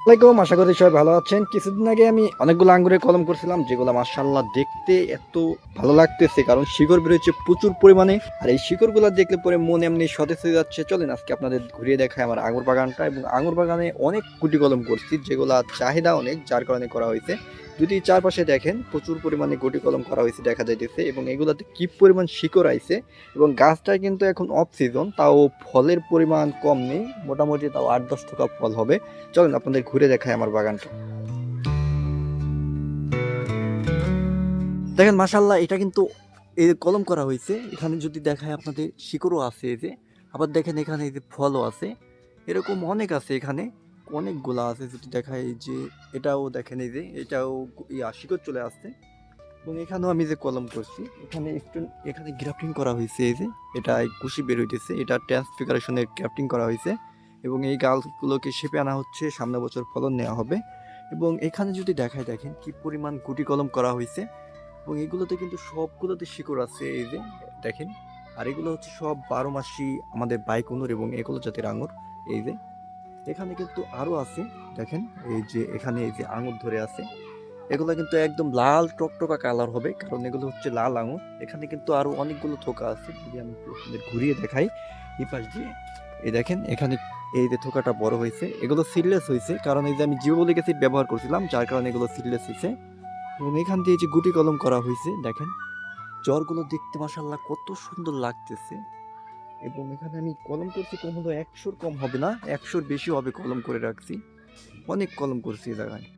আসসালামাইকুম, আশা করি সবাই ভালো আছেন। কিছুদিন আগে আমি অনেকগুলো আঙ্গুরের কলম করছিলাম, যেগুলো মাশাআল্লাহ দেখতে এত ভালো লাগতেছে, কারণ শিকড় বেরোচ্ছে প্রচুর পরিমাণে। আর এই শিকড়গুলো দেখলে পরে মন এমনি সতেজ হয়ে যাচ্ছে। চলেন আজকে আপনাদের ঘুরিয়ে দেখায় আমার আঙ্গুর বাগানটা। এবং আঙ্গুর বাগানে অনেক গুটি কলম করছি, যেগুলো চাহিদা অনেক, যার কারণে করা হয়েছে। যদি চারপাশে দেখেন প্রচুর পরিমাণে গুটি কলম করা হয়েছে দেখা যাইতেছে, এবং এগুলাতে কি পরিমাণ শিকড় আইছে। এবং গাছটা কিন্তু এখন অফ সিজন, তাও ফলের পরিমাণ কম নেই, মোটামুটি তাও 8-10 টাকা ফল হবে। চলেন আপনাদের ঘুরে দেখায় আমার বাগানটা। দেখেন মাশাআল্লাহ, এটা কিন্তু এই যে কলম করা হয়েছে, এখানে যদি দেখায় আপনাদের শিকড়ও আছে এই যে। আবার দেখেন এখানে এই যে ফলও আছে, এরকম অনেক আছে এখানে, অনেকগুলা আছে। যদি দেখায় এই যে এটাও দেখেন, এই যে এটাও শিকড় চলে আসছে। এবং এখানেও আমি যে কলম করছি, এখানে একটু এখানে গ্রাফটিং করা হয়েছে। এই যে এটা কুশি বের হইতেছে, এটা ট্রান্সফিগারেশনের গ্রাফটিং করা হয়েছে। এবং এই গাছগুলোকে শেপে আনা হচ্ছে, সামনে বছর ফলন নেওয়া হবে। এবং এখানে যদি দেখায় দেখেন কি পরিমাণ গুটি কলম করা হয়েছে। এবং এগুলোতে কিন্তু সবগুলোতে শিকড় আছে এই যে দেখেন। আর এগুলো হচ্ছে সব 12 মাসি আমাদের বাইকুনুর এবং এগুলো জাতের আঙুর। এই যে এখানে কিন্তু আরো আছে, দেখেন এই যে এখানে এই যে আঙুর ধরে আছে, এগুলো কিন্তু একদম লাল টকটকা কালার হবে, কারণ এগুলো হচ্ছে লাল আঙুর। এখানে কিন্তু আরো অনেকগুলো থোকা আছে, যদি আমি একটু আপনাদের ঘুরিয়ে দেখাই এই পাশ দিয়ে। এই দেখেন এখানে এই যে থোকাটা বড় হয়েছে, এগুলো সিডলেস হয়েছে, কারণ এই যে আমি জিওবলিক অ্যাসিড ব্যবহার করছিলাম, যার কারণে এগুলো সিডলেস হয়েছে। এবং এখান দিয়ে যে গুটি কলম করা হয়েছে দেখেন, জ্বরগুলো দেখতে মাশাআল্লাহ কত সুন্দর লাগতেছে। এবং এখানে আমি কলম করছি, কম হলো 100-র কম হবে না, 100-র বেশি হবে কলম করে রাখছি। অনেক কলম করছি এই জায়গায়।